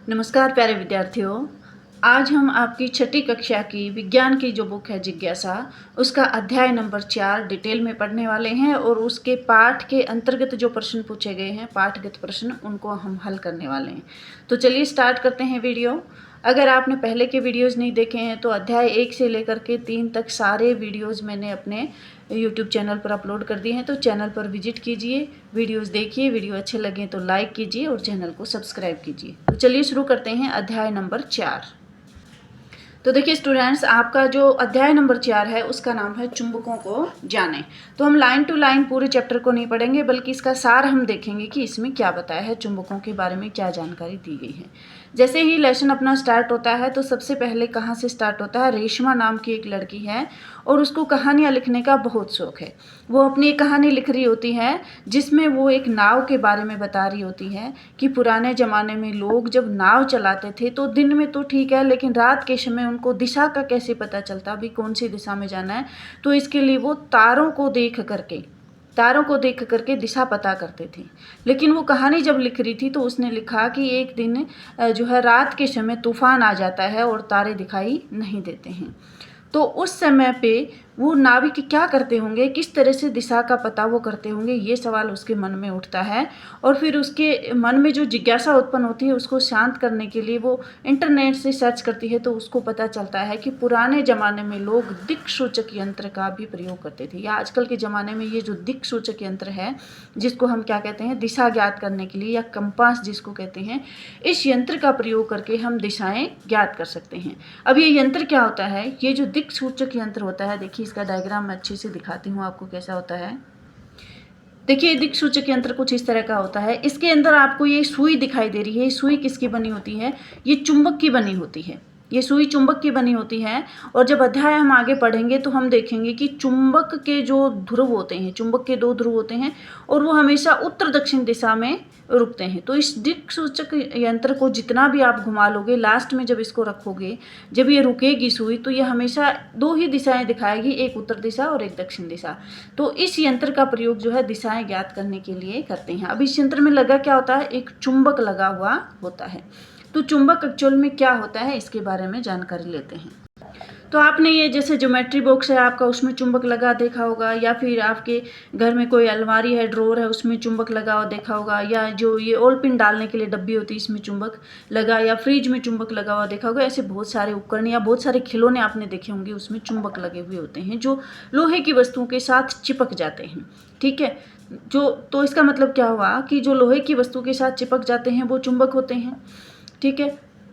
नमस्कार प्यारे विद्यार्थियों। आज हम आपकी छठी कक्षा की विज्ञान की जो बुक है जिज्ञासा, उसका अध्याय नंबर 4 डिटेल में पढ़ने वाले हैं और उसके पाठ के अंतर्गत जो प्रश्न पूछे गए हैं, पाठगत प्रश्न, उनको हम हल करने वाले हैं। तो चलिए स्टार्ट करते हैं वीडियो। अगर आपने पहले के वीडियोज़ नहीं देखे हैं तो अध्याय 1 से लेकर के 3 तक सारे वीडियोज़ मैंने अपने यूट्यूब चैनल पर अपलोड कर दिए हैं, तो चैनल पर विजिट कीजिए, वीडियोज़ देखिए, वीडियो अच्छे लगें तो लाइक कीजिए और चैनल को सब्सक्राइब कीजिए। तो चलिए शुरू करते हैं अध्याय नंबर 4। तो देखिए स्टूडेंट्स, आपका जो अध्याय नंबर 4 है उसका नाम है चुंबकों को जानें। तो हम लाइन टू लाइन पूरे चैप्टर को नहीं पढ़ेंगे, बल्कि इसका सार हम देखेंगे कि इसमें क्या बताया है, चुंबकों के बारे में क्या जानकारी दी गई है। जैसे ही लेसन अपना स्टार्ट होता है तो सबसे पहले कहाँ से स्टार्ट होता है, रेशमा नाम की एक लड़की है और उसको कहानियाँ लिखने का बहुत शौक है। वो अपनी एक कहानी लिख रही होती है जिसमें वो एक नाव के बारे में बता रही होती है कि पुराने ज़माने में लोग जब नाव चलाते थे तो दिन में तो ठीक है, लेकिन रात के समय उनको दिशा का कैसे पता चलता, अभी कौन सी दिशा में जाना है। तो इसके लिए वो तारों को देख करके दिशा पता करते थे। लेकिन वो कहानी जब लिख रही थी तो उसने लिखा कि एक दिन जो है रात के समय तूफान आ जाता है और तारे दिखाई नहीं देते हैं। तो उस समय पे वो नाविक क्या करते होंगे, किस तरह से दिशा का पता वो करते होंगे, ये सवाल उसके मन में उठता है। और फिर उसके मन में जो जिज्ञासा उत्पन्न होती है उसको शांत करने के लिए वो इंटरनेट से सर्च करती है। तो उसको पता चलता है कि पुराने ज़माने में लोग दिक्सूचक यंत्र का भी प्रयोग करते थे, या आजकल के ज़माने में ये जो दिक्सूचक यंत्र है जिसको हम क्या कहते हैं, दिशा ज्ञात करने के लिए, या कंपास जिसको कहते हैं, इस यंत्र का प्रयोग करके हम दिशाएं ज्ञात कर सकते हैं। अब ये यंत्र क्या होता है, ये जो दिक्सूचक यंत्र होता है, देखिए इसका डायग्राम मैं अच्छे से दिखाती हूँ आपको कैसा होता है। देखिए दिक्सूचक यंत्र कुछ इस तरह का होता है। इसके अंदर आपको ये सुई दिखाई दे रही है। सुई किसकी बनी होती है, ये चुंबक की बनी होती है। ये सुई चुंबक की बनी होती है। और जब अध्याय हम आगे पढ़ेंगे तो हम देखेंगे कि चुंबक के जो ध्रुव होते हैं, चुंबक के 2 ध्रुव होते हैं और वो हमेशा उत्तर दक्षिण दिशा में रुकते हैं। तो इस दिक्सूचक यंत्र को जितना भी आप घुमा लोगे, लास्ट में जब इसको रखोगे, जब ये रुकेगी सुई, तो ये हमेशा 2 ही दिशाएं दिखाएगी, एक उत्तर दिशा और एक दक्षिण दिशा। तो इस यंत्र का प्रयोग जो है दिशाएं ज्ञात करने के लिए करते हैं। अब इस यंत्र में लगा क्या होता है, एक चुंबक लगा हुआ होता है। तो चुंबक एक्चुअल में क्या होता है इसके बारे में जानकारी लेते हैं। तो आपने ये जैसे ज्योमेट्री बॉक्स है आपका, उसमें चुंबक लगा देखा होगा, या फिर आपके घर में कोई अलमारी है, ड्रॉअर है, उसमें चुंबक लगा हुआ देखा होगा, या जो ये ऑल पिन डालने के लिए डब्बी होती है इसमें चुंबक लगा, या फ्रिज में चुंबक लगा हुआ देखा होगा। ऐसे बहुत सारे उपकरण या बहुत सारे खिलौने आपने देखे होंगे, उसमें चुंबक लगे हुए होते हैं जो लोहे की वस्तुओं के साथ चिपक जाते हैं। ठीक है, तो इसका मतलब क्या हुआ कि जो लोहे की वस्तु के साथ चिपक जाते हैं वो चुंबक होते हैं। ठीक है,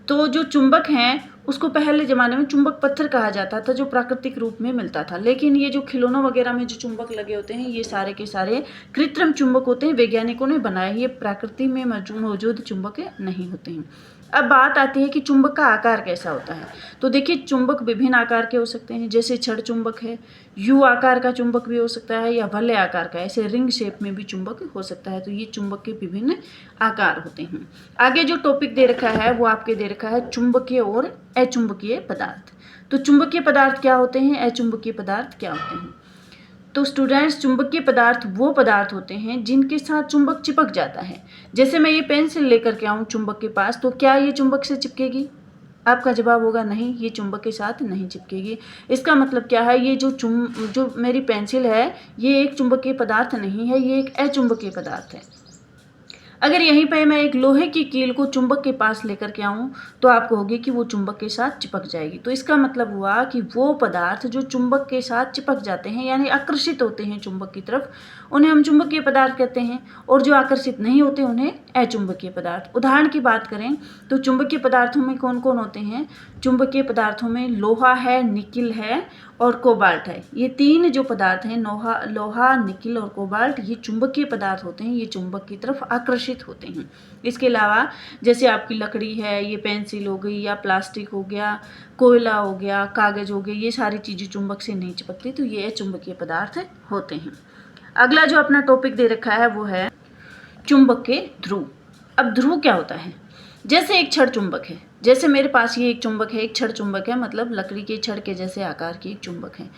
तो जो चुंबक हैं उसको पहले ज़माने में चुंबक पत्थर कहा जाता था, जो प्राकृतिक रूप में मिलता था। लेकिन ये जो खिलौनों वगैरह में जो चुंबक लगे होते हैं, ये सारे के सारे कृत्रिम चुंबक होते हैं, वैज्ञानिकों ने बनाए, ये प्रकृति में मौजूद चुंबक नहीं होते हैं। अब बात आती है कि चुंबक का आकार कैसा होता है। तो देखिए चुंबक विभिन्न आकार के हो सकते हैं, जैसे छड़ चुंबक है, यू आकार का चुंबक भी हो सकता है, या भल्ले आकार का, ऐसे रिंग शेप में भी चुंबक हो सकता है। तो ये चुंबक के विभिन्न आकार होते हैं। आगे जो टॉपिक दे रखा है वो आपके दे रखा है चुंबकीय और अचुंबकीय पदार्थ। तो चुंबकीय पदार्थ क्या होते हैं, अचुंबकीय पदार्थ क्या होते हैं। तो स्टूडेंट्स, चुंबकीय पदार्थ वो पदार्थ होते हैं जिनके साथ चुंबक चिपक जाता है। जैसे मैं ये पेंसिल लेकर के आऊँ चुंबक के पास, तो क्या ये चुंबक से चिपकेगी? आपका जवाब होगा नहीं, ये चुंबक के साथ नहीं चिपकेगी। इसका मतलब क्या है, ये जो मेरी पेंसिल है ये एक चुंबकीय पदार्थ नहीं है, ये एक अचुंबकीय पदार्थ है। अगर यहीं पे मैं एक लोहे की कील को चुंबक के पास लेकर के आऊँ तो आप कहोगे कि वो चुंबक के साथ चिपक जाएगी। तो इसका मतलब हुआ कि वो पदार्थ जो चुंबक के साथ चिपक जाते हैं, यानी आकर्षित होते हैं चुंबक की तरफ, उन्हें हम चुंबकीय पदार्थ कहते हैं, और जो आकर्षित नहीं होते उन्हें अचुंबकीय पदार्थ। उदाहरण की बात करें तो चुंबकीय पदार्थों में कौन कौन होते हैं। चुंबकीय पदार्थों में लोहा है, निकिल है और कोबाल्ट है। ये 3 जो पदार्थ हैं, लोहा, निकिल और कोबाल्ट, ये चुंबकीय पदार्थ होते हैं, ये चुंबक की तरफ आकर्षित होते हैं। इसके अलावा जैसे आपकी लकड़ी है, ये पेंसिल हो गई, या प्लास्टिक हो गया, कोयला हो गया, कागज हो गए, ये सारी चीज़ें चुंबक से नहीं चिपकती, तो ये चुंबकीय पदार्थ होते हैं। अगला जो अपना टॉपिक दे रखा है वो है चुंबक के ध्रुव। अब ध्रुव क्या होता है, जैसे एक छड़ चुंबक है, जैसे मेरे पास ये एक चुंबक है, एक छड़ चुंबक है, मतलब लकड़ी के छड़ के जैसे आकार की एक चुंबक है।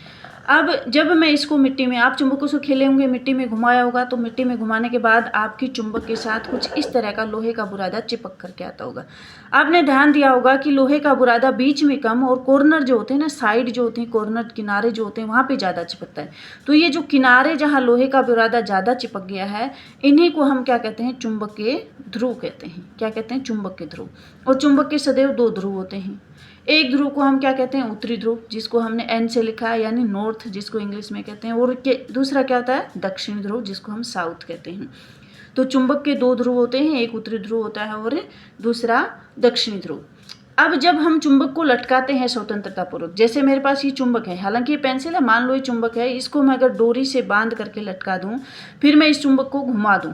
अब जब मैं इसको मिट्टी में, आप चुंबकों से खेले होंगे, मिट्टी में घुमाया होगा, तो मिट्टी में घुमाने के बाद आपकी चुंबक के साथ कुछ इस तरह का लोहे का बुरादा चिपक करके आता होगा। आपने ध्यान दिया होगा कि लोहे का बुरादा बीच में कम और कॉर्नर जो होते हैं ना, साइड जो होते हैं, कॉर्नर किनारे जो होते हैं, वहाँ पे ज़्यादा चिपकता है। तो ये जो किनारे जहाँ लोहे का बुरादा ज़्यादा चिपक गया है, इन्हीं को हम क्या कहते हैं, चुंबक के ध्रुव कहते हैं। क्या कहते हैं? चुंबक के ध्रुव। और चुंबक के सदैव दो ध्रुव होते हैं। एक ध्रुव को हम क्या कहते हैं? उत्तरी ध्रुव, जिसको हमने एन से लिखा है, यानी नॉर्थ जिसको इंग्लिश में कहते हैं। और दूसरा क्या होता है? दक्षिण ध्रुव, जिसको हम साउथ कहते हैं। तो चुंबक के दो ध्रुव होते हैं, एक उत्तरी ध्रुव होता है और दूसरा दक्षिणी ध्रुव। अब जब हम चुंबक को लटकाते हैं स्वतंत्रतापूर्वक, जैसे मेरे पास ये चुंबक है, हालांकि ये पेंसिल है, मान लो ये चुंबक है, इसको मैं अगर डोरी से बांध करके लटका दूं, फिर मैं इस चुंबक को घुमा दूं,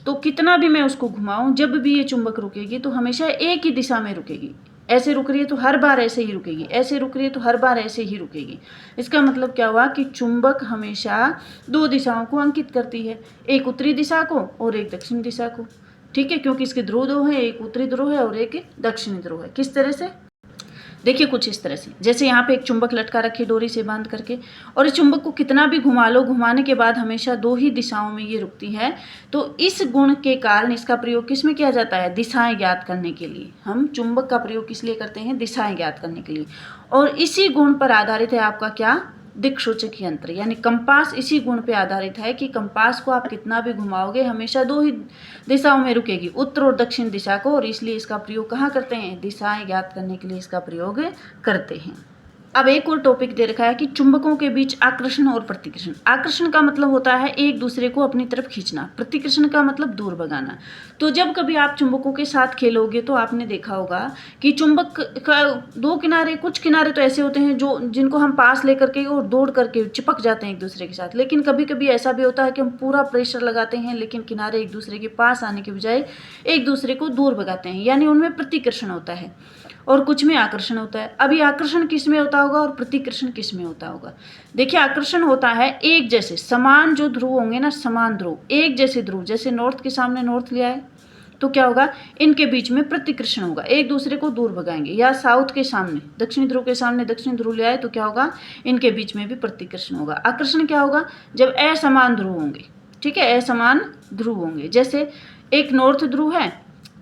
तो कितना भी मैं उसको घुमाऊं, जब भी ये चुंबक रुकेगी तो हमेशा एक ही दिशा में रुकेगी। ऐसे रुक रही है तो हर बार ऐसे ही रुकेगी, ऐसे रुक रही है तो हर बार ऐसे ही रुकेगी। इसका मतलब क्या हुआ कि चुंबक हमेशा दो दिशाओं को अंकित करती है, एक उत्तरी दिशा को और एक दक्षिण दिशा को। ठीक है, क्योंकि इसके ध्रुव दो हैं, एक उत्तरी ध्रुव है और एक दक्षिणी ध्रुव है। किस तरह से? देखिए कुछ इस तरह से, जैसे यहाँ पे एक चुंबक लटका रखी डोरी से बांध करके, और इस चुंबक को कितना भी घुमा लो, घुमाने के बाद हमेशा दो ही दिशाओं में ये रुकती है। तो इस गुण के कारण इसका प्रयोग किस में किया जाता है? दिशाएं ज्ञात करने के लिए। हम चुंबक का प्रयोग किस लिए करते हैं? दिशाएं ज्ञात करने के लिए। और इसी गुण पर आधारित है आपका क्या? दिक्सूचक यंत्र, यानी कंपास इसी गुण पे आधारित है कि कंपास को आप कितना भी घुमाओगे हमेशा दो ही दिशाओं में रुकेगी, उत्तर और दक्षिण दिशा को। और इसलिए इसका प्रयोग कहाँ करते हैं? दिशाएं ज्ञात करने के लिए इसका प्रयोग करते हैं। अब एक और टॉपिक दे रखा है कि चुंबकों के बीच आकर्षण और प्रतिकर्षण। आकर्षण का मतलब होता है एक दूसरे को अपनी तरफ खींचना, प्रतिकर्षण का मतलब दूर भगाना। तो जब कभी आप चुंबकों के साथ खेलोगे तो आपने देखा होगा कि चुंबक का दो किनारे, कुछ किनारे तो ऐसे होते हैं जो जिनको हम पास लेकर के और दौड़ करके चिपक जाते हैं एक दूसरे के साथ। लेकिन कभी कभी ऐसा भी होता है कि हम पूरा प्रेशर लगाते हैं, लेकिन किनारे एक दूसरे के पास आने के बजाय एक दूसरे को दूर भगाते हैं, यानी उनमें प्रतिकर्षण होता है और कुछ में आकर्षण होता है। अब ये आकर्षण किस में होता होगा और प्रतिकर्षण किस में होता होगा? देखिए, आकर्षण होता है एक जैसे समान जो ध्रुव होंगे ना, समान ध्रुव, एक जैसे ध्रुव, जैसे नॉर्थ के सामने नॉर्थ लिया है तो क्या होगा? इनके बीच में प्रतिकर्षण होगा, एक दूसरे को दूर भगाएंगे। या साउथ के सामने, दक्षिणी ध्रुव के सामने दक्षिणी ध्रुव लिया है तो क्या होगा? इनके बीच में भी प्रतिकर्षण होगा। आकर्षण क्या होगा? जब असमान ध्रुव होंगे। ठीक है, असमान ध्रुव होंगे, जैसे एक नॉर्थ ध्रुव है,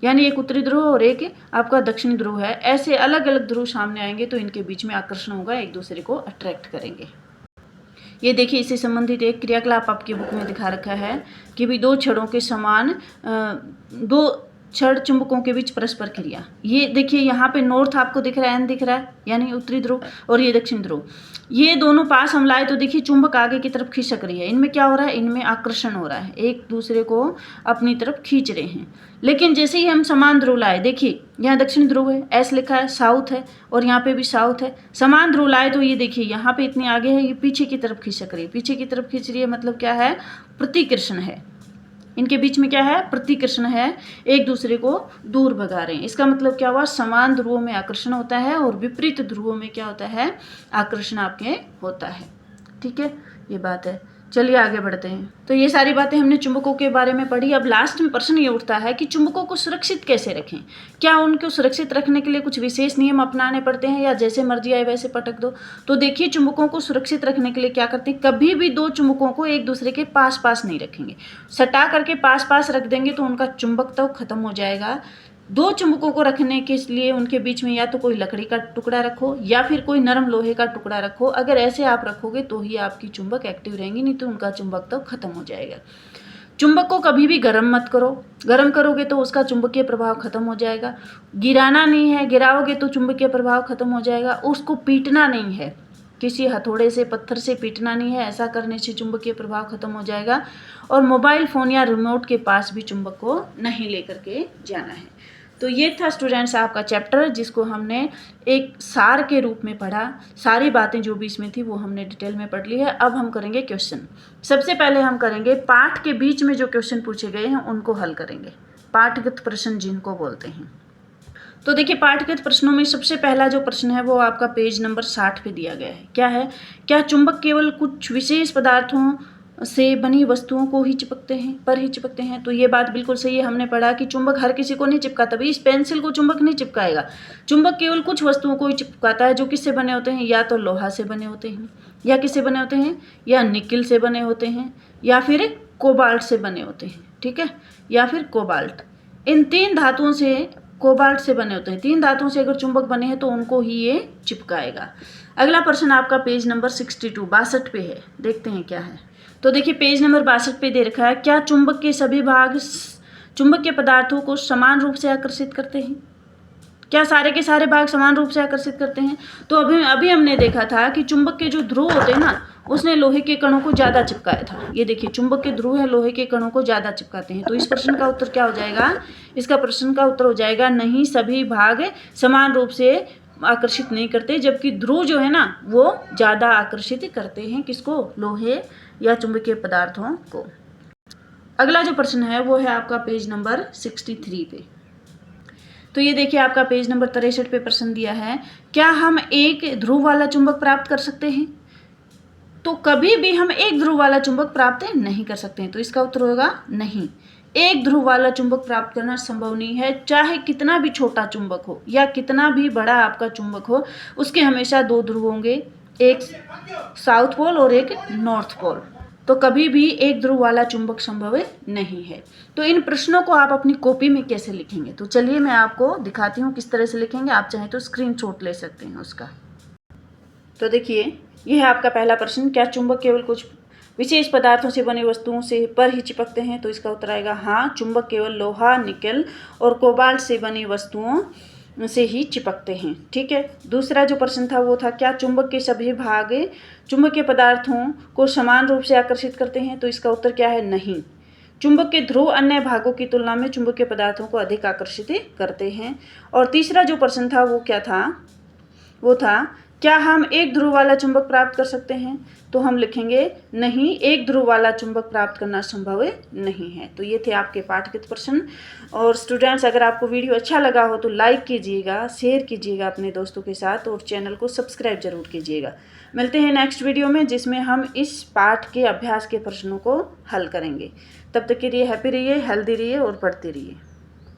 यानी एक उत्तरी ध्रुव और एक आपका दक्षिणी ध्रुव है, ऐसे अलग अलग ध्रुव सामने आएंगे तो इनके बीच में आकर्षण होगा, एक दूसरे को अट्रैक्ट करेंगे। ये देखिए, इससे संबंधित एक क्रियाकलाप आपकी बुक में दिखा रखा है कि भी दो छड़ों के समान दो छड़ चुंबकों के बीच परस्पर क्रिया। ये देखिए यहाँ पे नॉर्थ आपको दिख रहा है, एन दिख रहा है, यानी उत्तरी ध्रुव, और ये दक्षिण ध्रुव। ये दोनों पास हम लाए तो देखिए चुंबक आगे की तरफ खिसक रही है। इनमें क्या हो रहा है? इनमें आकर्षण हो रहा है, एक दूसरे को अपनी तरफ खींच रहे हैं। लेकिन जैसे ही हम समान ध्रुव लाए, देखिए यहाँ दक्षिण ध्रुव है, एस लिखा है, साउथ है, और यहाँ पे भी साउथ है। समान ध्रुव लाए तो ये देखिए यहाँ पे इतनी आगे है, ये पीछे की तरफ खिसक रही है, पीछे की तरफ खींच रही है, मतलब क्या है? प्रतिकर्षण है। इनके बीच में क्या है? प्रतिकर्षण है, एक दूसरे को दूर भगा रहे हैं। इसका मतलब क्या हुआ? समान ध्रुवों में आकर्षण होता है और विपरीत ध्रुवों में क्या होता है? आकर्षण आपके होता है। ठीक है, ये बात है। चलिए आगे बढ़ते हैं। तो ये सारी बातें हमने चुंबकों के बारे में पढ़ी। अब लास्ट में प्रश्न ये उठता है कि चुंबकों को सुरक्षित कैसे रखें? क्या उनको सुरक्षित रखने के लिए कुछ विशेष नियम अपनाने पड़ते हैं या जैसे मर्जी आए वैसे पटक दो? तो देखिए, चुंबकों को सुरक्षित रखने के लिए क्या करते हैं? कभी भी दो चुंबकों को एक दूसरे के पास पास नहीं रखेंगे। सटा करके पास पास रख देंगे तो उनका चुंबक तो खत्म हो जाएगा। दो चुंबकों को रखने के लिए उनके बीच में या तो कोई लकड़ी का टुकड़ा रखो या फिर कोई नरम लोहे का टुकड़ा रखो। अगर ऐसे आप रखोगे तो ही आपकी चुंबक एक्टिव रहेंगी, नहीं तो उनका चुंबक तो खत्म हो जाएगा। चुंबक को कभी भी गर्म मत करो, गर्म करोगे तो उसका चुंबकीय प्रभाव खत्म हो जाएगा। गिराना नहीं है, गिराओगे तो चुंबकीय प्रभाव खत्म हो जाएगा। उसको पीटना नहीं है, किसी हथौड़े से पत्थर से पीटना नहीं है, ऐसा करने से चुंबकीय प्रभाव खत्म हो जाएगा। और मोबाइल फ़ोन या रिमोट के पास भी चुंबक को नहीं लेकर के जाना है। तो ये था स्टूडेंट्स आपका चैप्टर, जिसको हमने एक सार के रूप में पढ़ा। सारी बातें जो भी इसमें थी वो हमने डिटेल में पढ़ ली है। अब हम करेंगे क्वेश्चन। सबसे पहले हम करेंगे पाठ के बीच में जो क्वेश्चन पूछे गए हैं उनको हल करेंगे, पाठगत प्रश्न जिनको बोलते हैं। तो देखिए, पाठगत प्रश्नों में सबसे पहला जो प्रश्न है वो आपका पेज नंबर 60 पे दिया गया है। क्या है? क्या चुंबक केवल कुछ विशेष पदार्थों से बनी वस्तुओं को ही चिपकते हैं, पर ही चिपकते हैं। तो ये बात बिल्कुल सही है। हमने पढ़ा कि चुंबक हर किसी को नहीं चिपकाता। भाई इस पेंसिल को चुंबक नहीं चिपकाएगा। चुंबक केवल कुछ वस्तुओं को ही चिपकाता है जो किससे बने होते हैं, या तो लोहा से बने होते हैं, या किससे बने होते हैं, या निकिल से बने होते हैं, या फिर कोबाल्ट से बने होते हैं। ठीक है, या फिर कोबाल्ट। इन 3 धातुओं से, कोबाल्ट से बने होते हैं, 3 धातुओं से अगर चुंबक बने हैं तो उनको ही ये चिपकाएगा। अगला प्रश्न आपका पेज नंबर 62 पे है। देखते हैं क्या है। तो देखिए पेज नंबर 62 पे दे रखा है, क्या चुंबक के सभी भाग चुंबक के पदार्थों को समान रूप से आकर्षित करते हैं? क्या सारे के सारे भाग समान रूप से आकर्षित करते हैं? तो अभी हमने देखा था कि चुंबक के जो ध्रुव होते हैं ना, उसने लोहे के कणों को ज़्यादा चिपकाया था। ये देखिए चुंबक के ध्रुव है, लोहे के कणों को ज़्यादा चिपकाते हैं। तो इस प्रश्न का उत्तर क्या हो जाएगा? इसका प्रश्न का उत्तर हो जाएगा नहीं, सभी भाग समान रूप से आकर्षित नहीं करते, जबकि ध्रुव जो है ना वो ज़्यादा आकर्षित करते हैं। किसको? लोहे या चुंबकीय पदार्थों को। अगला जो प्रश्न है वो है आपका पेज नंबर 63 पे। तो ये देखिए आपका पेज नंबर 63 पे प्रश्न दिया है, क्या हम एक ध्रुव वाला चुंबक प्राप्त कर सकते हैं? तो कभी भी हम एक ध्रुव वाला चुंबक प्राप्त नहीं कर सकते हैं। तो इसका उत्तर होगा नहीं, एक ध्रुव वाला चुंबक प्राप्त करना संभव नहीं है। चाहे कितना भी छोटा चुंबक हो या कितना भी बड़ा आपका चुंबक हो, उसके हमेशा 2 ध्रुव होंगे, एक साउथ पोल और एक नॉर्थ पोल। तो कभी भी एक ध्रुव वाला चुंबक संभव नहीं है। तो इन प्रश्नों को आप अपनी कॉपी में कैसे लिखेंगे? तो चलिए मैं आपको दिखाती हूँ किस तरह से लिखेंगे। आप चाहें तो स्क्रीनशॉट ले सकते हैं उसका। तो देखिए यह है आपका पहला प्रश्न, क्या चुंबक केवल कुछ विशेष पदार्थों से बनी वस्तुओं से पर ही चिपकते हैं? तो इसका उत्तर आएगा हाँ, चुंबक केवल लोहा, निकेल और कोबाल्ट से बनी वस्तुओं से ही चिपकते हैं। ठीक है। दूसरा जो प्रश्न था वो था, क्या चुंबक के सभी भाग चुंबकीय पदार्थों को समान रूप से आकर्षित करते हैं? तो इसका उत्तर क्या है? नहीं, चुंबक के ध्रुव अन्य भागों की तुलना में चुंबकीय पदार्थों को अधिक आकर्षित करते हैं। और तीसरा जो प्रश्न था वो क्या था? वो था, क्या हम एक ध्रुव वाला चुंबक प्राप्त कर सकते हैं? तो हम लिखेंगे नहीं, एक ध्रुव वाला चुंबक प्राप्त करना संभव नहीं है। तो ये थे आपके पाठ्यकृत प्रश्न। और स्टूडेंट्स, अगर आपको वीडियो अच्छा लगा हो तो लाइक कीजिएगा, शेयर कीजिएगा अपने दोस्तों के साथ और चैनल को सब्सक्राइब जरूर कीजिएगा। मिलते हैं नेक्स्ट वीडियो में जिसमें हम इस पाठ के अभ्यास के प्रश्नों को हल करेंगे। तब तक के लिए हैप्पी रहिए, हेल्दी रहिए और पढ़ते रहिए।